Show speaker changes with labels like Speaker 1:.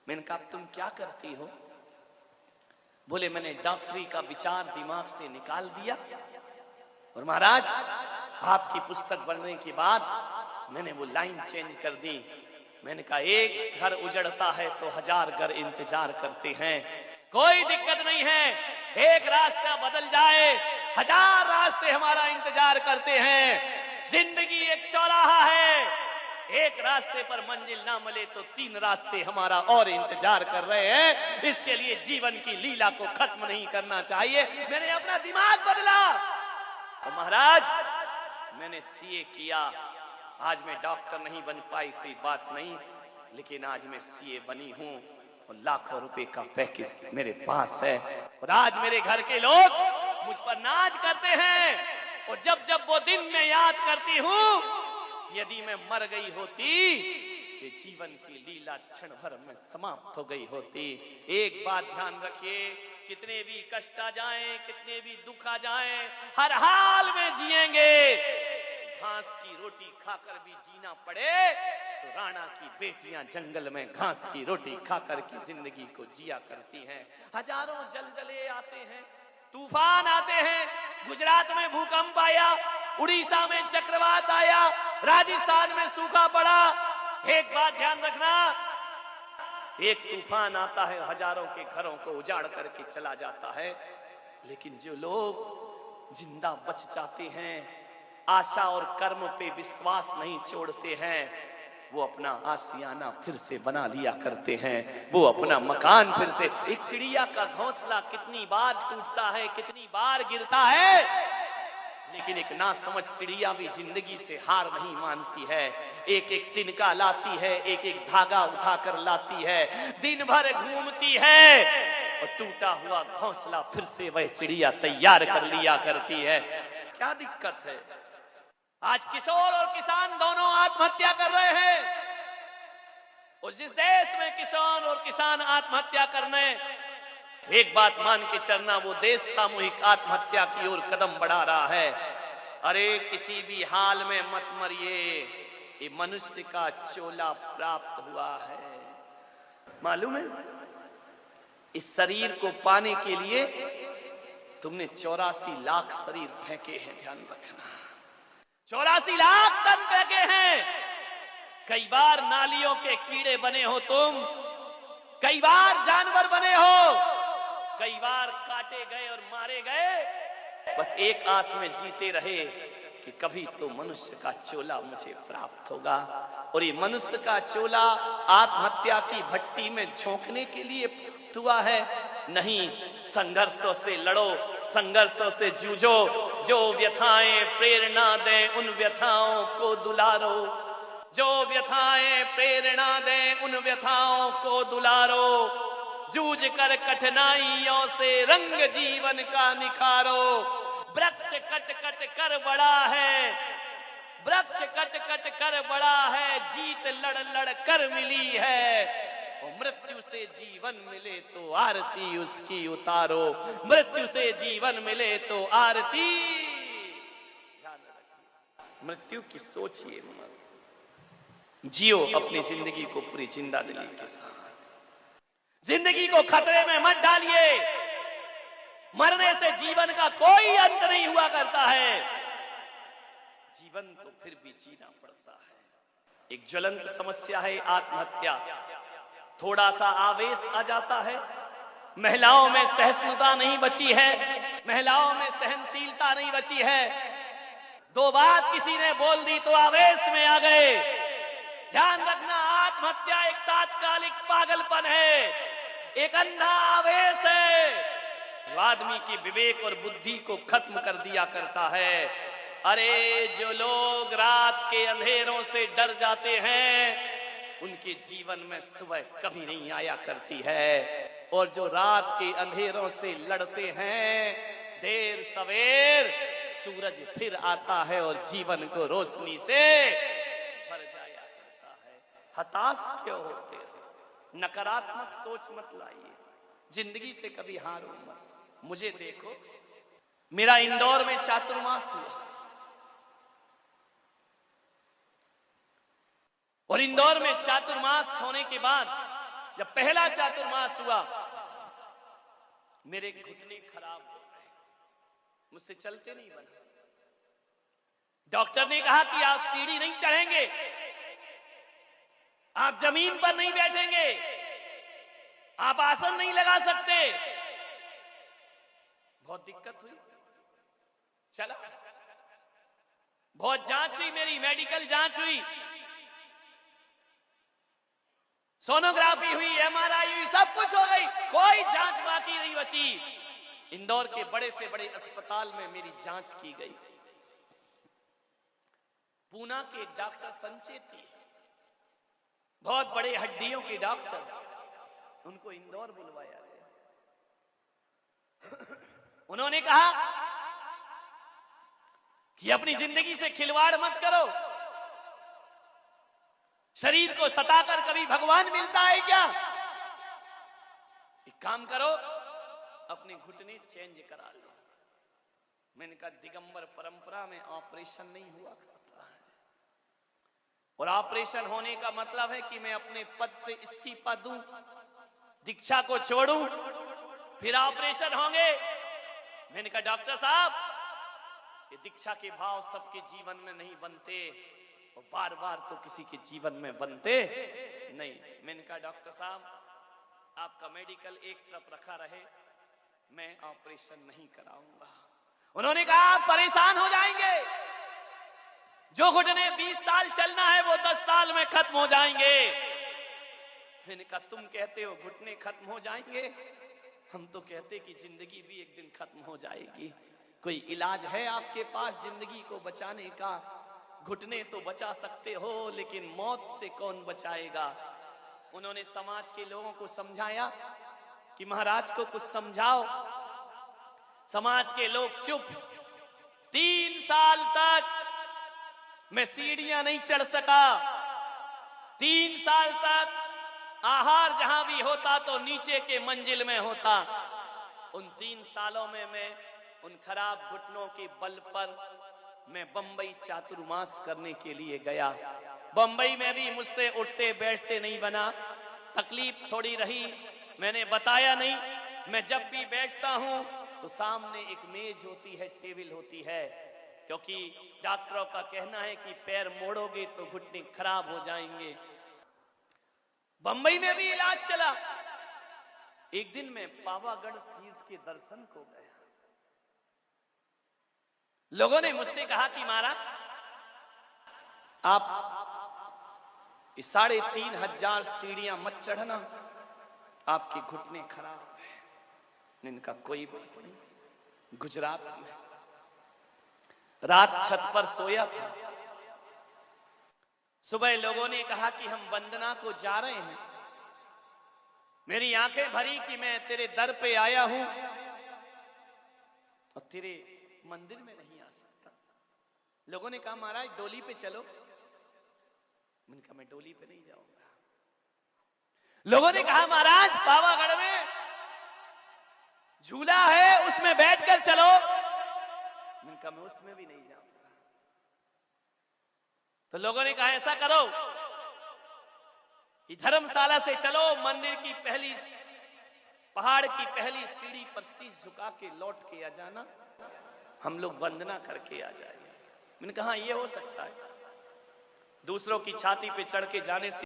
Speaker 1: मैंने कहा तुम क्या करती हो? बोले मैंने डॉक्टरी का विचार दिमाग से निकाल दिया और महाराज आपकी पुस्तक पढ़ने के बाद मैंने वो लाइन चेंज कर दी। मैंने कहा एक घर उजड़ता है तो 1000 घर इंतजार करते हैं, कोई दिक्कत नहीं है, एक रास्ता बदल जाए 1000 रास्ते हमारा इंतजार करते हैं। जिंदगी एक चौराहा है, एक रास्ते पर मंजिल ना मिले तो 3 रास्ते हमारा और इंतजार कर रहे हैं। इसके लिए जीवन की लीला को खत्म नहीं करना चाहिए। मैंने अपना दिमाग बदला और महाराज मैंने सीए किया। आज मैं डॉक्टर नहीं बन पाई कोई बात नहीं, लेकिन आज मैं सीए बनी हूं और लाखों रुपए का पैकेज मेरे पास है और आज मेरे घर के लोग मुझ पर नाज करते हैं। और जब जब वो दिन मैं याद करती हूं, यदि मैं मर गई होती कि जीवन की लीला क्षण भर में समाप्त हो गई होती। एक बात ध्यान रखिए, कितने भी कष्ट आ जाएं, कितने भी दुख आ जाएं, हर हाल में जिएंगे। घास की रोटी खाकर भी जीना पड़े तो राणा की बेटियां जंगल में घास की रोटी खाकर की जिंदगी को जिया करती हैं। हजारों जलजले आते हैं, तूफान आते हैं, गुजरात में भूकंप आया, उड़ीसा में चक्रवात आया, राजस्थान में सूखा पड़ा। एक बात ध्यान रखना, एक तूफान आता है हजारों के घरों को उजाड़ करके चला जाता है, लेकिन जो लोग जिंदा बच जाते हैं, आशा और कर्म पे विश्वास नहीं छोड़ते हैं, वो अपना आशियाना फिर से बना लिया करते हैं, वो अपना मकान फिर से। एक चिड़िया का घोंसला कितनी बार टूटता है, कितनी बार गिरता है, लेकिन एक नासमझ चिड़िया भी जिंदगी से हार नहीं मानती है। एक एक तिनका लाती है, एक एक धागा उठाकर लाती है, दिन भर घूमती है और टूटा हुआ घोंसला फिर से वह चिड़िया तैयार कर लिया करती है। क्या दिक्कत है? आज किशोर और किसान दोनों आत्महत्या कर रहे हैं और जिस देश में किसान और किसान आत्महत्या करने, एक बात मान के चलना, वो देश सामूहिक आत्महत्या की ओर कदम बढ़ा रहा है। अरे किसी भी हाल में मत मरिए, ये मनुष्य का चोला प्राप्त हुआ है। मालूम है, इस शरीर को पाने के लिए तुमने 84 लाख शरीर फेंके हैं। ध्यान रखना, 84 लाख टन फेंके हैं। कई बार नालियों के कीड़े बने हो तुम, कई बार जानवर बने हो, कई बार काटे गए और मारे गए। बस एक आस में जीते रहे कि कभी तो मनुष्य का चोला मुझे प्राप्त होगा। और ये मनुष्य का चोला आत्महत्या की भट्टी में झोंकने के लिए प्राप्त हुआ है? नहीं, संघर्षों से लड़ो, संघर्षों से जूझो। जो व्यथाएं प्रेरणा दें उन व्यथाओं को दुलारो, जो व्यथाएं प्रेरणा दें उन व्यथाओं को दुलारो। जूझ कर कठिनाइयों से रंग जीवन का निखारो। वृक्ष कट कट कर बड़ा है, वृक्ष कट कट कर बड़ा है, जीत लड़ लड़ कर मिली है। और मृत्यु से जीवन मिले तो आरती उसकी उतारो, मृत्यु से जीवन मिले तो आरती। मृत्यु की सोचिए मत, जियो अपनी जिंदगी को पूरी जिंदा दिली के साथ। जिंदगी को खतरे में मत डालिए। मरने से जीवन का कोई अंत नहीं हुआ करता है, जीवन तो फिर भी जीना पड़ता है। एक ज्वलंत समस्या है आत्महत्या। थोड़ा सा आवेश आ जाता है, महिलाओं में सहिष्णुता नहीं बची है, महिलाओं में सहनशीलता नहीं बची है। 2 बात किसी ने बोल दी तो आवेश में आ गए। ध्यान रखना, आत्महत्या एक तात्कालिक पागलपन है, एक अंधा आवेश है, जो आदमी की विवेक और बुद्धि को खत्म कर दिया करता है। अरे जो लोग रात के अंधेरों से डर जाते हैं, उनके जीवन में सुबह कभी नहीं आया करती है। और जो रात के अंधेरों से लड़ते हैं, देर सवेर सूरज फिर आता है और जीवन को रोशनी से भर जाया करता है। हताश क्यों होते हैं? नकारात्मक सोच मत लाइए, जिंदगी से कभी हारो मत। मुझे देखो, मेरा इंदौर में चातुर्मास हुआ और इंदौर में चातुर्मास होने के बाद जब पहला चातुर्मास हुआ, मेरे घुटने खराब हो गए, मुझसे चलते नहीं बना। डॉक्टर ने कहा कि आप सीढ़ी नहीं चढ़ेंगे, आप जमीन पर नहीं बैठेंगे, आप आसन नहीं लगा सकते। बहुत दिक्कत हुई, चला, बहुत जांच हुई, मेरी मेडिकल जांच हुई, सोनोग्राफी हुई, एमआरआई हुई, सब कुछ हो गई, कोई जांच बाकी नहीं बची। इंदौर के बड़े से बड़े अस्पताल में मेरी जांच की गई। पूना के एक डॉक्टर संचेती, बहुत बड़े हड्डियों के डॉक्टर, उनको इंदौर बुलवाया गया। उन्होंने कहा कि अपनी जिंदगी से खिलवाड़ मत करो, शरीर को सताकर कभी भगवान मिलता है क्या? एक काम करो, अपने घुटने चेंज करा लो। मैंने कहा दिगंबर परंपरा में ऑपरेशन नहीं हुआ करता है, और ऑपरेशन होने का मतलब है कि मैं अपने पद से इस्तीफा दूं, दीक्षा को छोड़ूं, फिर ऑपरेशन होंगे। मैंने कहा डॉक्टर साहब, ये दीक्षा के भाव सबके जीवन में नहीं बनते, और बार बार तो किसी के जीवन में बनते नहीं। मैंने कहा डॉक्टर साहब, आपका मेडिकल एक तरफ रखा रहे, मैं ऑपरेशन नहीं कराऊंगा। उन्होंने कहा आप परेशान हो जाएंगे, जो घुटने 20 साल चलना है वो 10 साल में खत्म हो जाएंगे। मैंने कहा तुम कहते हो घुटने खत्म हो जाएंगे, हम तो कहते कि जिंदगी भी एक दिन खत्म हो जाएगी। कोई इलाज है आपके पास जिंदगी को बचाने का? घुटने तो बचा सकते हो, लेकिन मौत से कौन बचाएगा? उन्होंने समाज के लोगों को समझाया कि महाराज को कुछ समझाओ। समाज के लोग चुप। 3 साल तक मैं सीढ़ियां नहीं चढ़ सका। 3 साल तक आहार जहां भी होता तो नीचे के मंजिल में होता। उन 3 सालों में मैं उन खराब घुटनों के बल पर मैं बंबई चातुर्मास करने के लिए गया। बंबई में भी मुझसे उठते बैठते नहीं बना, तकलीफ थोड़ी रही, मैंने बताया नहीं। मैं जब भी बैठता हूं तो सामने एक मेज होती है, टेबल होती है, क्योंकि डॉक्टरों का कहना है कि पैर मोड़ोगे तो घुटने खराब हो जाएंगे। बंबई में भी इलाज चला। एक दिन मैं पावागढ़ तीर्थ के दर्शन को गया। लोगों ने मुझसे कहा कि महाराज आप 3500 सीढ़ियां मत चढ़ना, आपके घुटने खराब है। मैंने कहा कोई बात नहीं। गुजरात में रात छत पर सोया था, सुबह लोगों ने कहा कि हम वंदना को जा रहे हैं। मेरी आंखें भरी कि मैं तेरे दर पे आया हूं और तेरे मंदिर में नहीं आ सकता। लोगों ने कहा महाराज डोली पे चलो। मैंने कहा मैं डोली पे नहीं जाऊंगा। लोगों ने कहा महाराज पावागढ़ में झूला है, उसमें बैठकर चलो। मैंने कहा मैं उसमें भी नहीं जाऊंगा। तो लोगों ने कहा ऐसा करो कि धर्मशाला से चलो, मंदिर की पहली पहाड़ की पहली सीढ़ी पर शीश झुका के लौट के आ जाना, हम लोग वंदना करके आ जाएंगे। मैंने कहा ये हो सकता है। दूसरों की छाती पे चढ़ के जाने से